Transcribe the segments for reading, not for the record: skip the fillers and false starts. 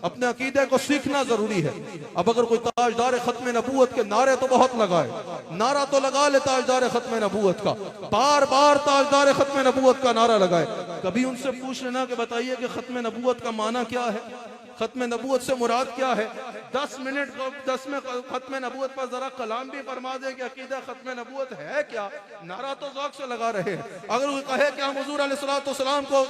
اپنے عقیدے کو سیکھنا ضروری ہے۔ اب اگر کوئی تاجدار ختم نبوت کے نعرے تو بہت لگائے، نعرہ تو لگا لے تاجدار ختم نبوت کا، بار بار تاجدار ختم نبوت کا نعرہ لگائے، کبھی ان سے پوچھ لینا کہ بتائیے کہ ختم نبوت کا معنی کیا ہے، ختم نبوت سے مراد کیا ہے؟ 10 میں ختم نبوت پر ذرا کلام بھی فرما دیں کہ عقیدہ ختم نبوت ہے کیا؟ نعرہ تو ذوق سے لگا رہے ہیں۔ اگر وہ کہے کہ ہم حضور علیہ السلام کو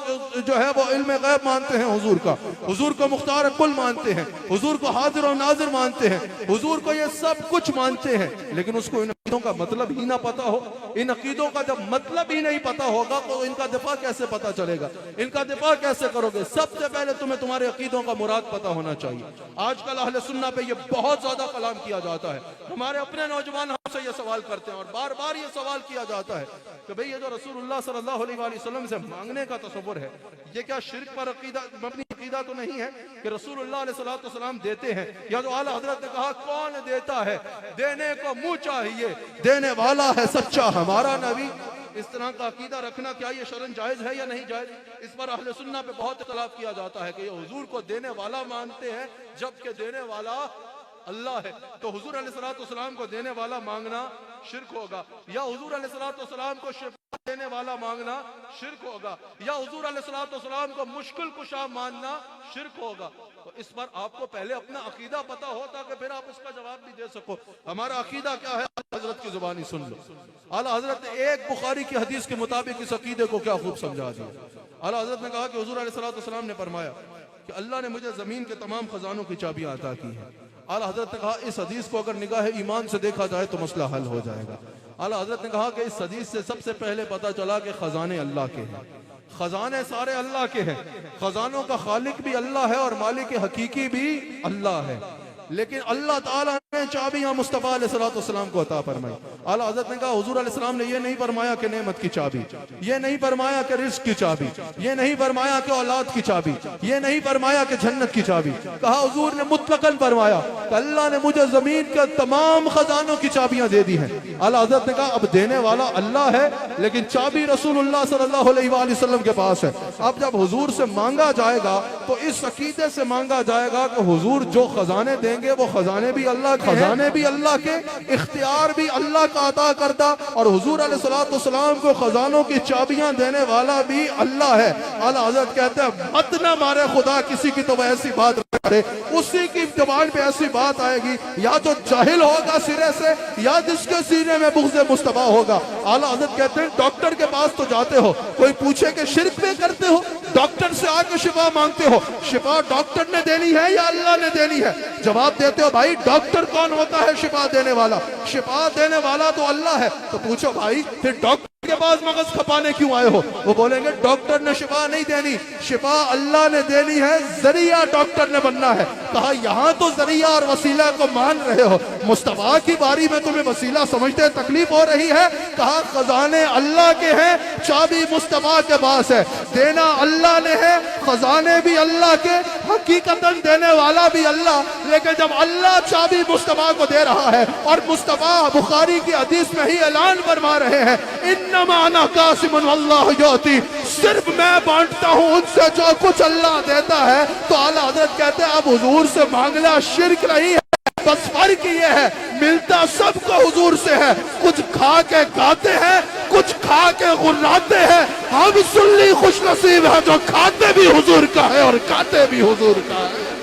جو ہے وہ علم غیب مانتے ہیں، حضور کا، حضور کو مختار کل مانتے ہیں، حضور کو حاضر و ناظر مانتے ہیں، حضور کو یہ سب کچھ مانتے ہیں، لیکن اس کو ان عقیدوں کا مطلب ہی نہ پتا ہو، ان عقیدوں کا جب مطلب ہی نہیں پتا ہوگا تو ان کا دفاع کیسے پتا چلے گا؟ ان کا دفاع کیسے کرو گے؟ سب سے پہلے تمہیں تمہارے عقیدوں کا مراد پتا ہونا چاہیے۔ آج کل اہل سنہ پہ یہ بہت زیادہ کلام کیا جاتا ہے، ہمارے اپنے نوجوان ہم سے یہ سوال کرتے ہیں اور بار بار یہ سوال کیا جاتا ہے کہ بھئی یہ جو رسول اللہ صلی اللہ علیہ وآلہ وسلم سے مانگنے کا تصور ہے، یہ کیا شرک پر مبنی عقیدہ تو نہیں ہے کہ رسول اللہ علیہ السلام دیتے ہیں؟ یا جو اعلیٰ حضرت نے کہا کون دیتا ہے، دینے کو منہ چاہیے، دینے والا ہے سچا ہمارا نبی، اس طرح کا عقیدہ رکھنا کیا یہ شرعاً جائز ہے یا نہیں جائز؟ اس پر اہل سنہ پہ بہت اختلاف کیا جاتا ہے کہ یہ حضور کو دینے والا مانتے ہیں جبکہ دینے والا اللہ ہے، تو حضور علیہ السلام کو دینے والا مانگنا شرک ہوگا، یا حضور علیہ السلام کو شفا دینے والا مانگنا شرک ہوگا، یا حضور علیہ السلام کو مشکل کشا ماننا شرک ہوگا۔ تو اس پر آپ کو پہلے اپنا عقیدہ پتا ہو تاکہ پھر آپ اس کا جواب بھی دے سکو۔ ہمارا عقیدہ کیا ہے؟ حضرت کی زبانی سن لو۔ اعلیٰ حضرت نے ایک بخاری کی حدیث کے مطابق اس عقیدے کو کیا خوب سمجھا دیا۔ اعلیٰ حضرت نے کہا کہ حضور علیہ السلام نے فرمایا کہ اللہ نے مجھے زمین کے تمام خزانوں کی چابیاں عطا کی ہیں۔ اعلیٰ حضرت نے کہا اس حدیث کو اگر نگاہ ایمان سے دیکھا جائے تو مسئلہ حل ہو جائے گا۔ اعلیٰ حضرت نے کہا کہ اس حدیث سے سب سے پہلے پتا چلا کہ خزانے اللہ کے ہیں، خزانے سارے اللہ کے ہیں، خزانوں کا خالق بھی اللہ ہے اور مالک حقیقی بھی اللہ ہے، لیکن اللہ تعالیٰ نے چابیاں مصطفیٰ علیہ السلام کو عطا فرمائی۔ اعلیٰ حضرت نے کہا حضور علیہ السلام نے یہ نہیں فرمایا کہ نعمت کی چابی، یہ نہیں فرمایا کہ رزق کی چابی، یہ نہیں فرمایا کہ اولاد کی چابی، یہ نہیں فرمایا کہ جنت کی چابی، کہا حضور نے مطلقاً فرمایا کہ اللہ نے مجھے زمین کے تمام خزانوں کی چابیاں دے دی ہیں۔ اعلیٰ حضرت نے کہا اب دینے والا اللہ ہے لیکن چابی رسول اللہ صلی اللہ علیہ وآلہ وسلم کے پاس ہے۔ اب جب حضور سے مانگا جائے گا تو اس عقیدے سے مانگا جائے گا کہ حضور جو خزانے دیں گے وہ خزانے بھی اللہ کے، اختیار بھی اللہ کا عطا کردہ، اور حضور علیہ السلام کو خزانوں کی چابیاں دینے والا بھی اللہ ہے۔ اعلیٰ حضرت کہتے ہیں مت نہ مارے خدا کسی کی تو وہ ایسی بات کرے، اسی کی زبان پہ ایسی بات آئے گی یا تو جاہل ہوگا سرے سے یا جس کے سینے میں بغض مصطفیٰ ہوگا۔ اعلیٰ حضرت کہتے ہیں ڈاکٹر کے پاس تو جاتے ہو، کوئی پوچھے کہ شرک پہ کرتے ہو، ڈاکٹر سے آ کے شفا مانگتے ہو، شفا ڈاکٹر نے دینی ہے یا اللہ نے دینی ہے؟ جواب دیتے ہو بھائی ڈاکٹر کون ہوتا ہے شفا دینے والا؟ شفا دینے والا تو اللہ ہے۔ تو پوچھو بھائی پھر ڈاکٹر کے پاس مغز کھپانے کیوں آئے ہو؟ وہ بولیں گے ڈاکٹر نے شفا نہیں دینی، شفا اللہ نے دینی ہے، ذریعہ ڈاکٹر نے بننا ہے۔ کہا یہاں تو ذریعہ اور وسیلہ کو مان رہے ہو، مصطفیٰ کی باری میں تمہیں وسیلہ سمجھتے تکلیف ہو رہی ہے۔ کہا خزانے اللہ کے ہیں، چابی مصطفیٰ کے پاس ہے، دینا اللہ نے ہے، خزانے بھی اللہ کے، حقیقتاً دینے والا بھی اللہ، لیکن جب اللہ چابی مصطفیٰ کو دے رہا ہے اور مصطفیٰ بخاری کی حدیث میں ہی اعلان فرما رہے ہیں انما انا قاسم واللہ یعطی، صرف میں بانٹتا ہوں ان سے جو کچھ اللہ دیتا ہے، تو اعلیٰ حضرت کہتے ہیں اب حضور سے مانگنا شرک نہیں ہے، بس فرق یہ ہے ملتا سب کو حضور سے ہے، کچھ کھا کے گاتے ہیں، کچھ کھا کے غراتے ہیں، ہم سنی خوش نصیب ہے جو کھاتے بھی حضور کا ہے اور کھاتے بھی حضور کا ہے۔